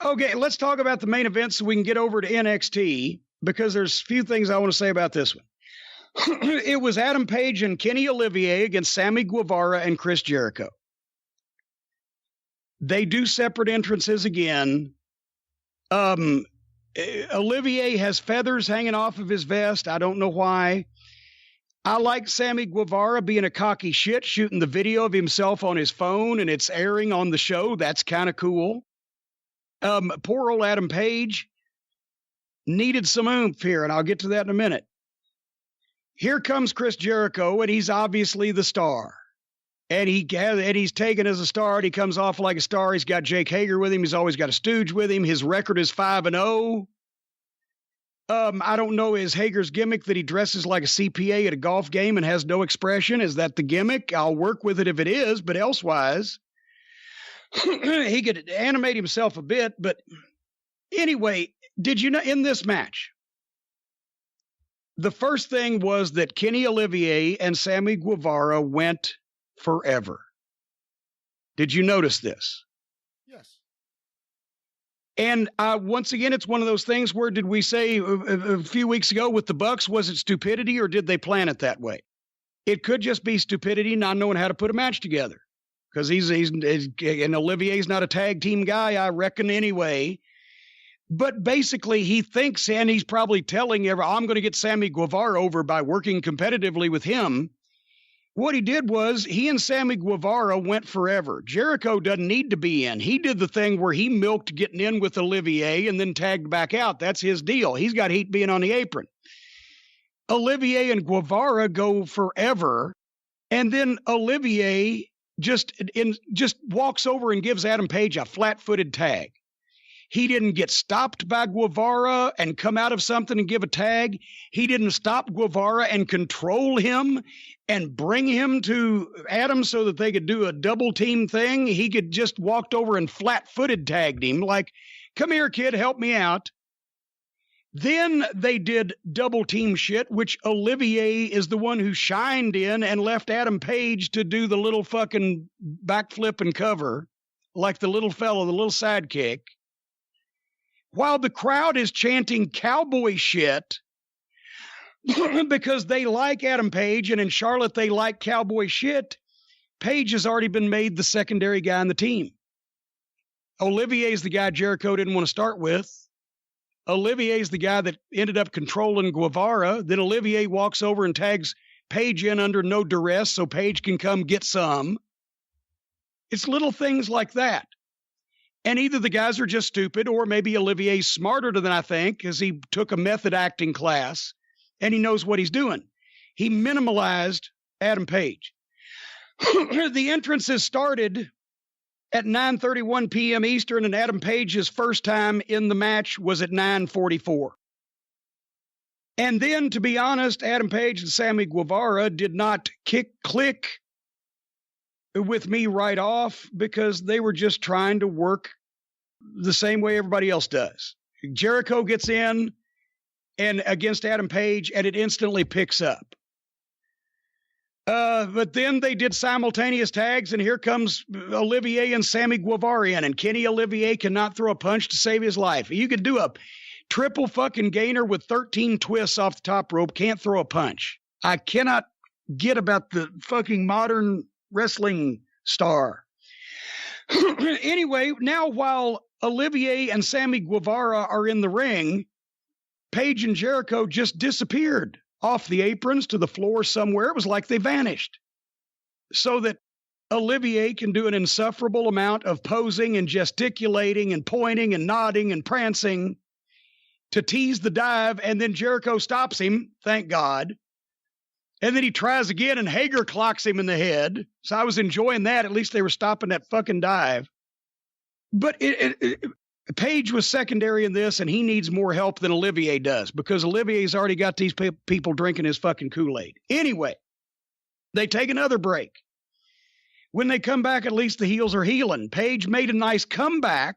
Okay, let's talk about the main event so we can get over to NXT, because there's a few things I want to say about this one. It was Adam Page and Kenny Olivier against Sammy Guevara and Chris Jericho. They do separate entrances again. Olivier has feathers hanging off of his vest. I don't know why. I like Sammy Guevara being a cocky shit, shooting the video of himself on his phone, and it's airing on the show. That's kind of cool. Poor old Adam Page needed some oomph here, and I'll get to that in a minute. Here comes Chris Jericho, and he's obviously the star. And he's taken as a star, and he comes off like a star. He's got Jake Hager with him. He's always got a stooge with him. His record is 5-0. I don't know, is Hager's gimmick that he dresses like a CPA at a golf game and has no expression? Is that the gimmick? I'll work with it if it is, but elsewise, he could animate himself a bit. But anyway, did you know in this match, the first thing was that Kenny Olivier and Sammy Guevara went forever. Did you notice this? Yes. And once again, it's one of those things where, did we say a few weeks ago with the Bucks, was it stupidity or did they plan it that way? It could just be stupidity, not knowing how to put a match together. Because and Olivier's not a tag team guy, I reckon, anyway. But basically, he thinks, and he's probably telling everyone, I'm going to get Sammy Guevara over by working competitively with him. What he did was, he and Sammy Guevara went forever. Jericho doesn't need to be in. He did the thing where he milked getting in with Olivier and then tagged back out. That's his deal. He's got heat being on the apron. Olivier and Guevara go forever. And then Olivier just walks over and gives Adam Page a flat-footed tag. He didn't get stopped by Guevara and come out of something and give a tag. He didn't stop Guevara and control him and bring him to Adam so that they could do a double team thing. He could just walked over and flat-footed tagged him like, come here, kid, help me out. Then they did double team shit, which Olivier is the one who shined in and left Adam Page to do the little fucking backflip and cover like the little fellow, the little sidekick. While the crowd is chanting cowboy shit because they like Adam Page, and in Charlotte they like cowboy shit, Page has already been made the secondary guy on the team. Olivier's the guy Jericho didn't want to start with. Olivier's the guy that ended up controlling Guevara. Then Olivier walks over and tags Page in under no duress so Page can come get some. It's little things like that. And either the guys are just stupid, or maybe Olivier's smarter than I think, because he took a method acting class and he knows what he's doing. He minimalized Adam Page. The entrances started at 9:31 p.m. Eastern, and Adam Page's first time in the match was at 9:44. And then, to be honest, Adam Page and Sammy Guevara did not click with me right off, because they were just trying to work the same way everybody else does. Jericho gets in and against Adam Page, and it instantly picks up. But then they did simultaneous tags, and here comes Olivier and Sammy Guevara in, and Kenny Olivier cannot throw a punch to save his life. You could do a triple fucking gainer with 13 twists off the top rope, can't throw a punch. I cannot get about the fucking modern wrestling star. Anyway, now while Olivier and Sammy Guevara are in the ring, Page and Jericho just disappeared off the aprons to the floor somewhere. It was like they vanished. So that Olivier can do an insufferable amount of posing and gesticulating and pointing and nodding and prancing to tease the dive, and then Jericho stops him, thank God. And then he tries again, and Hager clocks him in the head. So I was enjoying that. At least they were stopping that fucking dive. But Page was secondary in this, and he needs more help than Olivier does, because Olivier's already got these people drinking his fucking Kool-Aid. Anyway, they take another break. When they come back, at least the heels are healing. Page made a nice comeback.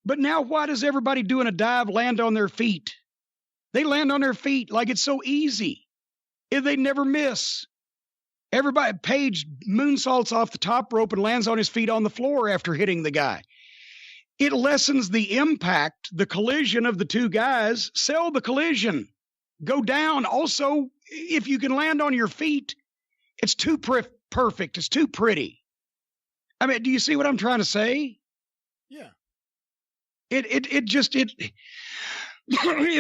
But now why does everybody doing a dive land on their feet? They land on their feet like it's so easy. They never miss. Everybody, Page moonsaults off the top rope and lands on his feet on the floor after hitting the guy. it lessens the impact, the collision of the two guys. Sell the collision. Go down. Also, if you can land on your feet, it's too perfect. It's too pretty. I mean, do you see what I'm trying to say? Yeah. If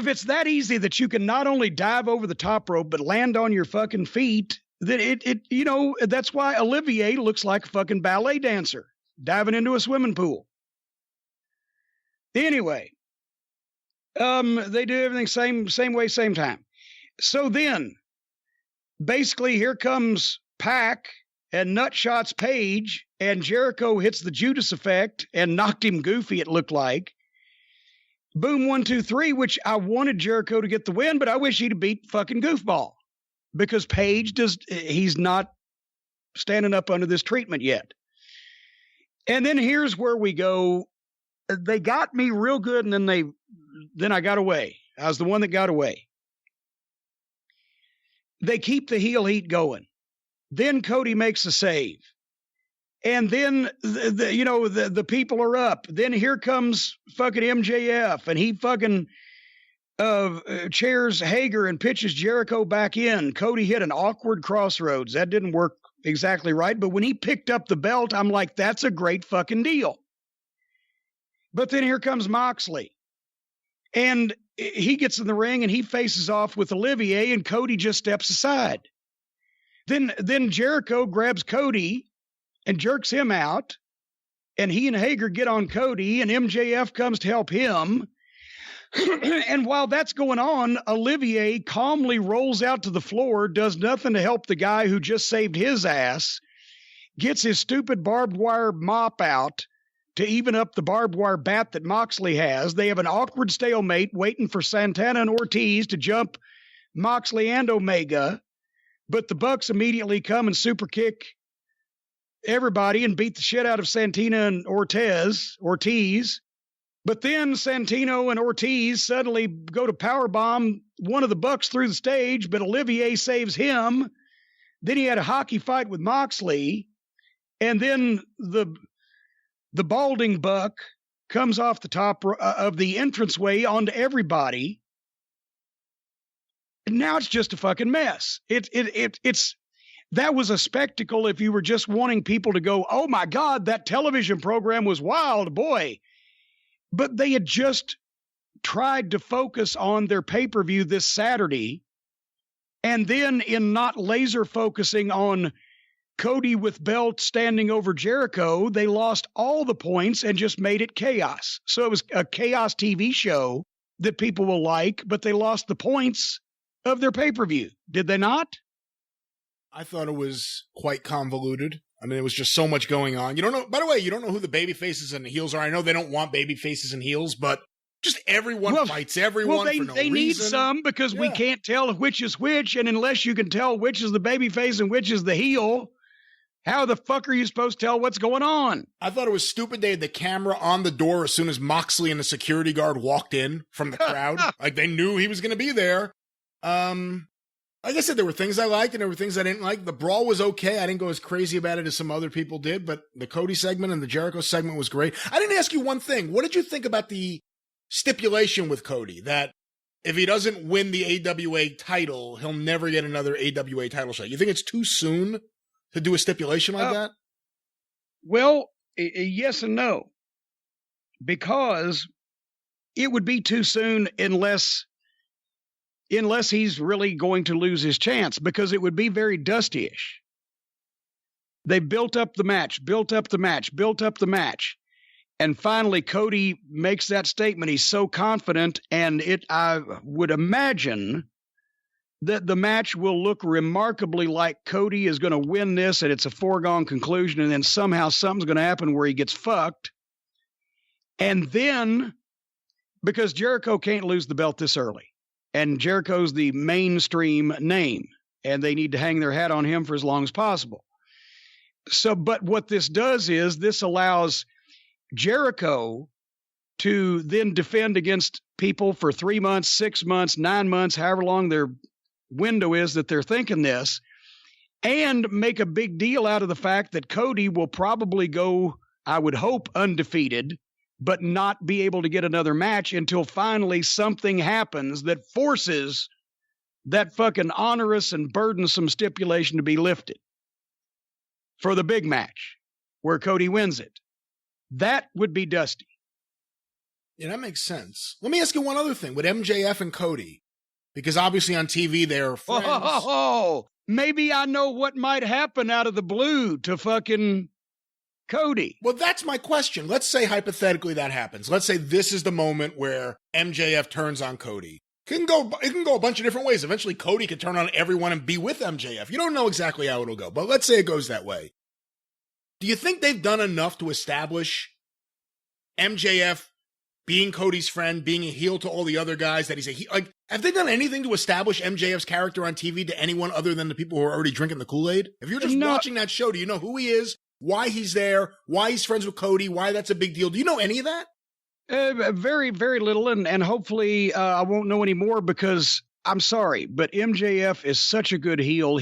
it's that easy that you can not only dive over the top rope, but land on your fucking feet, then that's why Olivier looks like a fucking ballet dancer diving into a swimming pool. Anyway, they do everything same way, same time. So then, basically, here comes Pac and nutshots Page, and Jericho hits the Judas effect and knocked him goofy, it looked like. Boom, 1, 2, 3, which I wanted Jericho to get the win, but I wish he'd beat fucking Goofball. Because Page he's not standing up under this treatment yet. And then here's where we go. They got me real good, and then I got away. I was the one that got away. They keep the heel heat going. Then Cody makes a save. And then, the people are up. Then here comes fucking MJF, and he fucking chairs Hager and pitches Jericho back in. Cody hit an awkward crossroads. That didn't work exactly right. But when he picked up the belt, I'm like, that's a great fucking deal. But then here comes Moxley. And he gets in the ring and he faces off with Olivier, and Cody just steps aside. Then Jericho grabs Cody and jerks him out, and he and Hager get on Cody, and MJF comes to help him. And while that's going on, Olivier calmly rolls out to the floor, does nothing to help the guy who just saved his ass, gets his stupid barbed wire mop out to even up the barbed wire bat that Moxley has. They have an awkward stalemate waiting for Santana and Ortiz to jump Moxley and Omega, but the Bucks immediately come and super kick everybody and beat the shit out of Santana and Ortiz. But then Santino and Ortiz suddenly go to powerbomb one of the Bucks through the stage, but Olivier saves him. Then he had a hockey fight with Moxley, and then the balding Buck comes off the top of the entranceway onto everybody. And now it's just a fucking mess. That was a spectacle if you were just wanting people to go, oh my God, that television program was wild, boy. But they had just tried to focus on their pay-per-view this Saturday. And then in not laser focusing on Cody with belt standing over Jericho, they lost all the points and just made it chaos. So it was a chaos TV show that people will like, but they lost the points of their pay-per-view. Did they not? I thought it was quite convoluted. I mean, it was just so much going on. You don't know, by the way, you don't know who the baby faces and the heels are. I know they don't want baby faces and heels, but just everyone fights everyone for no reason. They need some because we can't tell which is which. And unless you can tell which is the baby face and which is the heel, how the fuck are you supposed to tell what's going on? I thought it was stupid they had the camera on the door as soon as Moxley and the security guard walked in from the crowd. Like they knew he was going to be there. Like I said, there were things I liked and there were things I didn't like. The brawl was okay. I didn't go as crazy about it as some other people did, but the Cody segment and the Jericho segment was great. I didn't ask you one thing. What did you think about the stipulation with Cody that if he doesn't win the AWA title, he'll never get another AWA title shot? You think it's too soon to do a stipulation like that? Well, yes and no. Because it would be too soon unless he's really going to lose his chance, because it would be very Dusty-ish. They built up the match. And finally, Cody makes that statement. He's so confident, and I would imagine that the match will look remarkably like Cody is going to win this, and it's a foregone conclusion, and then somehow something's going to happen where he gets fucked. And then, because Jericho can't lose the belt this early, and Jericho's the mainstream name, and they need to hang their hat on him for as long as possible. So, but what this does is this allows Jericho to then defend against people for 3 months, 6 months, 9 months, however long their window is that they're thinking this, and make a big deal out of the fact that Cody will probably go, I would hope, undefeated, but not be able to get another match until finally something happens that forces that fucking onerous and burdensome stipulation to be lifted for the big match where Cody wins it. That would be Dusty. Yeah, that makes sense. Let me ask you one other thing with MJF and Cody, because obviously on TV they're friends. Oh, maybe I know what might happen out of the blue to fucking Cody. Well, that's my question. Let's say hypothetically that happens. Let's say this is the moment where MJF turns on Cody. It can go a bunch of different ways. Eventually, Cody could turn on everyone and be with MJF. You don't know exactly how it'll go, but let's say it goes that way. Do you think they've done enough to establish MJF being Cody's friend, being a heel to all the other guys, that he's a heel? Like, have they done anything to establish MJF's character on TV to anyone other than the people who are already drinking the Kool-Aid? If you're just watching that show, do you know who he is, why he's there, why he's friends with Cody, why that's a big deal? Do you know any of that? Very, very little, and hopefully I won't know any more, because I'm sorry, but MJF is such a good heel.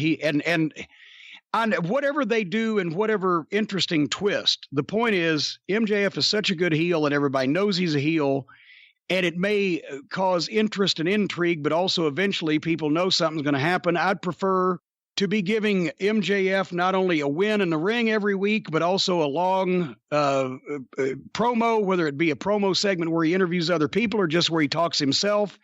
And whatever they do and whatever interesting twist, the point is MJF is such a good heel, and everybody knows he's a heel, and it may cause interest and intrigue, but also eventually people know something's going to happen. I'd prefer to be giving MJF not only a win in the ring every week, but also a long promo, whether it be a promo segment where he interviews other people or just where he talks himself,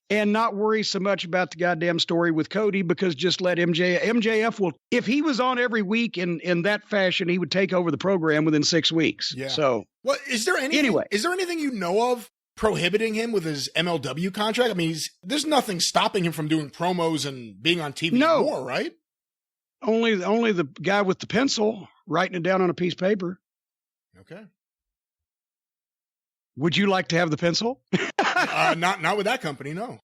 and not worry so much about the goddamn story with Cody, because just let MJF will, if he was on every week in that fashion, he would take over the program within 6 weeks. Yeah. So, well, is there anything you know of prohibiting him with his MLW contract? I mean, there's nothing stopping him from doing promos and being on TV more, right? Only the guy with the pencil writing it down on a piece of paper. Okay. Would you like to have the pencil? Not with that company, no.